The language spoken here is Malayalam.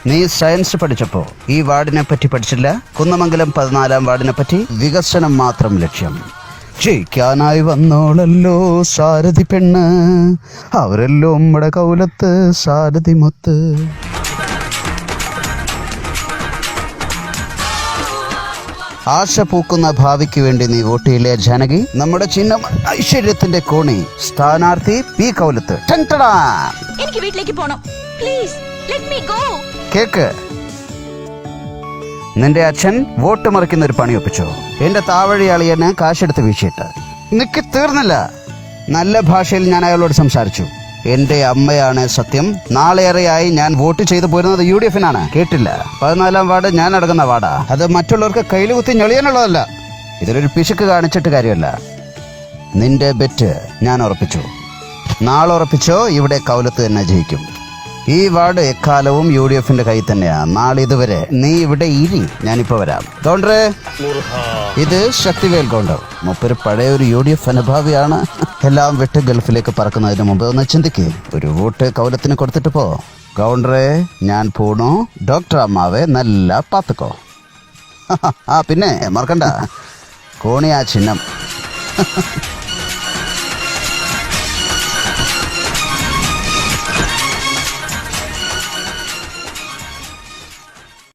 നീ സയൻസ് പഠിച്ചപ്പോ ഈ വാർഡിനെ പറ്റി പഠിച്ചില്ല? കുന്നമംഗലം 14 വാർഡിനെ പറ്റി. വികസനം മാത്രം ലക്ഷ്യം. ജയിക്കാനായി വന്നോളല്ലോ സാരഥി പെണ്ണ്, അവരല്ലോ നമ്മുടെ കൗലത്ത് സാരഥി മൊത്ത്. ആശ പൂക്കുന്ന ഭാവിക്ക് വേണ്ടി നീ വോട്ട് ചെയ്യില്ലേ ജാനകി? നമ്മുടെ ചിഹ്നം ഐശ്വര്യത്തിന്റെ കോണി. സ്ഥാനാർത്ഥി പി കൗലത്ത്. എനിക്ക് വീട്ടിലേക്ക് പോണം. Please let me go. Cake, നിന്റെ അച്ഛൻ വോട്ട് മറിക്കുന്ന ഒരു പണി ഒപ്പിച്ചോ. എന്റെ താവഴിയാളിയെന്ന് കാശെടുത്ത് വീശിയിട്ട് നിനക്ക് തീർന്നില്ല. നല്ല ഭാഷയിൽ ഞാൻ അയാളോട് സംസാരിച്ചു. എന്റെ അമ്മയാണ് സത്യം. നാളേറെയായി ഞാൻ വോട്ട് ചെയ്തു പോരുന്നത് UDF-നാണ്. കേട്ടില്ല? 14 വാർഡ് ഞാൻ അടങ്ങുന്ന വാർഡാ. അത് മറ്റുള്ളവർക്ക് കയ്യിൽ കുത്തി ഞെളിയാനുള്ളതല്ല. ഇതിലൊരു പിശുക്ക് കാണിച്ചിട്ട് കാര്യമല്ല. നിന്റെ ബെറ്റ് ഞാൻ ഉറപ്പിച്ചു. നാളെ ഉറപ്പിച്ചോ, ഇവിടെ കൗലത്ത് തന്നെ ജയിക്കും. ഈ വാർഡ് എക്കാലവും UDF-ന്റെ കയ്യിൽ തന്നെയാ. നാളെ ഇതുവരെ നീ ഇവിടെ ഇരി, ഞാനിപ്പോ വരാം. കൗണ്ടറേ, ഇത് ശക്തിവേൽ കൗണ്ടർ. മുപ്പൊരു പഴയ ഒരു UDF അനുഭാവിയാണ്. എല്ലാം വിട്ട് ഗൾഫിലേക്ക് പറക്കുന്നതിന് മുമ്പ് ഒന്ന് ചിന്തിക്ക്. ഒരു വോട്ട് കൗലത്തിന് കൊടുത്തിട്ട് പോ. കൗണ്ടറേ, ഞാൻ പോണു. ഡോക്ടർ അമ്മാവെ നല്ല പാത്തുക്കോ. പിന്നെ മറക്കണ്ട, കോണിയാ ചിഹ്നം.